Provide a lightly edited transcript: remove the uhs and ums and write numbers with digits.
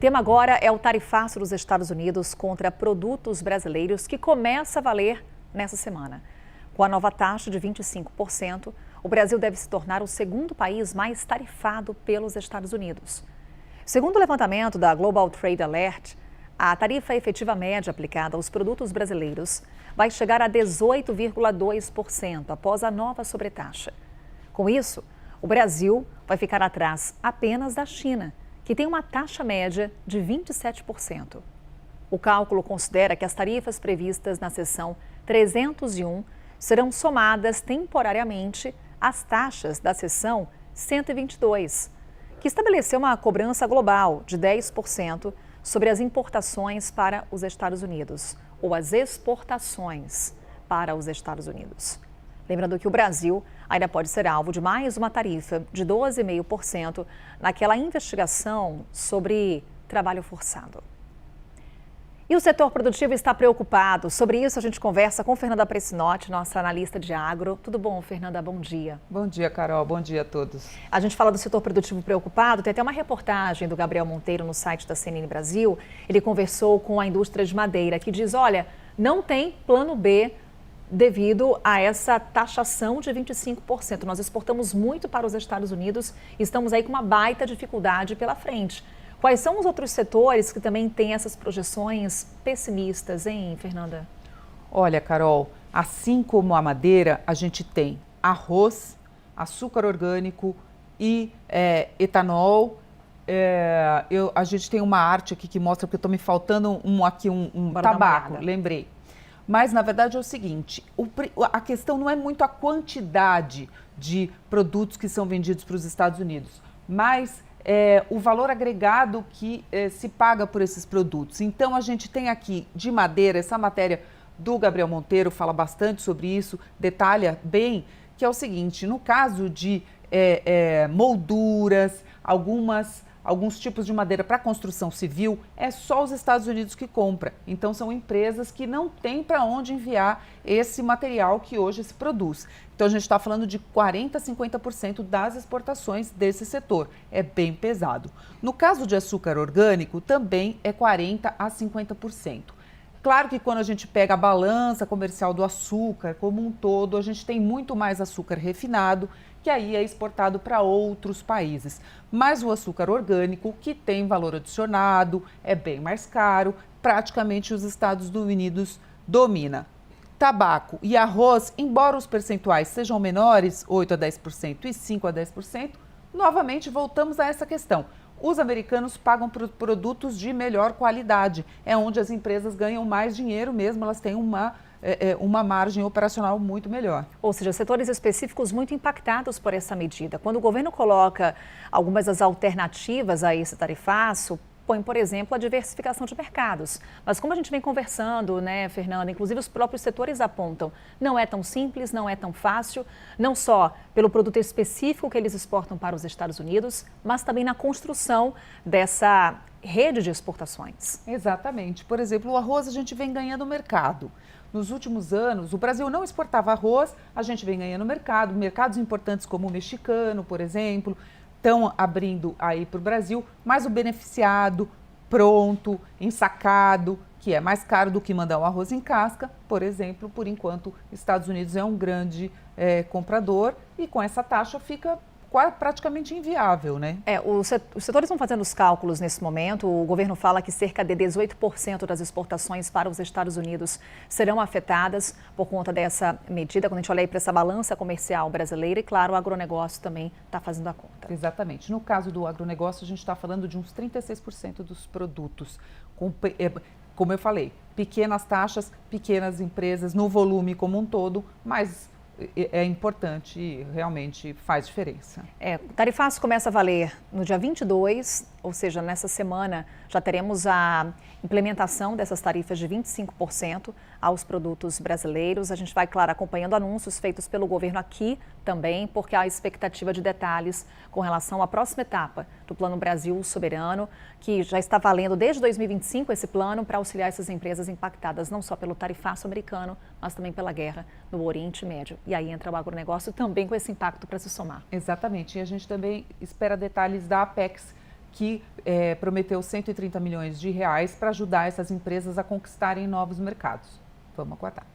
O tema agora é o tarifaço dos Estados Unidos contra produtos brasileiros que começa a valer nessa semana. Com a nova taxa de 25%, o Brasil deve se tornar o segundo país mais tarifado pelos Estados Unidos. Segundo o levantamento da Global Trade Alert, a tarifa efetiva média aplicada aos produtos brasileiros vai chegar a 18,2% após a nova sobretaxa. Com isso, o Brasil vai ficar atrás apenas da China, que tem uma taxa média de 27%. O cálculo considera que as tarifas previstas na seção 301 serão somadas temporariamente às taxas da seção 122, que estabeleceu uma cobrança global de 10% sobre as importações para os Estados Unidos ou as exportações para os Estados Unidos. Lembrando que o Brasil ainda pode ser alvo de mais uma tarifa de 12,5% naquela investigação sobre trabalho forçado. E o setor produtivo está preocupado. Sobre isso, a gente conversa com Fernanda Pressinotti, nossa analista de agro. Tudo bom, Fernanda? Bom dia. Bom dia, Carol. Bom dia a todos. A gente fala do setor produtivo preocupado. Tem até uma reportagem do Gabriel Monteiro no site da CNN Brasil. Ele conversou com a indústria de madeira, que diz, olha, não tem plano B devido a essa taxação de 25%. Nós exportamos muito para os Estados Unidos e estamos aí com uma baita dificuldade pela frente. Quais são os outros setores que também têm essas projeções pessimistas, hein, Fernanda? Olha, Carol, assim como a madeira, a gente tem arroz, açúcar orgânico e etanol. A gente tem uma arte aqui que mostra, porque estou me faltando um tabaco, lembrei. Mas, na verdade, é o seguinte, a questão não é muito a quantidade de produtos que são vendidos para os Estados Unidos, mas o valor agregado que se paga por esses produtos. Então, a gente tem aqui de madeira, essa matéria do Gabriel Monteiro fala bastante sobre isso, detalha bem, que é o seguinte, no caso de molduras, alguns tipos de madeira para construção civil, é só os Estados Unidos que compra. Então, são empresas que não têm para onde enviar esse material que hoje se produz. Então, a gente está falando de 40% a 50% das exportações desse setor. É bem pesado. No caso de açúcar orgânico, também é 40% a 50%. Claro que quando a gente pega a balança comercial do açúcar como um todo, a gente tem muito mais açúcar refinado, que aí é exportado para outros países. Mas o açúcar orgânico, que tem valor adicionado, é bem mais caro, praticamente os Estados Unidos domina. Tabaco e arroz, embora os percentuais sejam menores, 8% a 10% e 5% a 10%, novamente voltamos a essa questão. Os americanos pagam por produtos de melhor qualidade, é onde as empresas ganham mais dinheiro mesmo, elas têm uma margem operacional muito melhor. Ou seja, setores específicos muito impactados por essa medida. Quando o governo coloca algumas das alternativas a esse tarifaço, põe, por exemplo, a diversificação de mercados. Mas como a gente vem conversando, né, Fernanda, inclusive os próprios setores apontam, não é tão simples, não é tão fácil, não só pelo produto específico que eles exportam para os Estados Unidos, mas também na construção dessa rede de exportações. Exatamente. Por exemplo, o arroz a gente vem ganhando mercado. Nos últimos anos, o Brasil não exportava arroz, a gente vem ganhando mercado. Mercados importantes como o mexicano, por exemplo, estão abrindo aí para o Brasil, mas o beneficiado, pronto, ensacado, que é mais caro do que mandar um arroz em casca, por exemplo, por enquanto, Estados Unidos é um grande comprador e com essa taxa fica praticamente inviável, né? Os setores estão fazendo os cálculos nesse momento. O governo fala que cerca de 18% das exportações para os Estados Unidos serão afetadas por conta dessa medida. Quando a gente olha aí para essa balança comercial brasileira, e claro, o agronegócio também está fazendo a conta. Exatamente. No caso do agronegócio, a gente está falando de uns 36% dos produtos. Como eu falei, pequenas taxas, pequenas empresas, no volume como um todo, mas é importante e realmente faz diferença. O tarifaço começa a valer no dia 22, ou seja, nessa semana já teremos a implementação dessas tarifas de 25% aos produtos brasileiros. A gente vai, claro, acompanhando anúncios feitos pelo governo aqui também, porque há expectativa de detalhes com relação à próxima etapa do Plano Brasil Soberano, que já está valendo desde 2025 esse plano para auxiliar essas empresas impactadas não só pelo tarifaço americano, mas também pela guerra no Oriente Médio. E aí entra o agronegócio também com esse impacto para se somar. Exatamente. E a gente também espera detalhes da Apex, que prometeu 130 milhões de reais para ajudar essas empresas a conquistarem novos mercados. Vamos aguardar.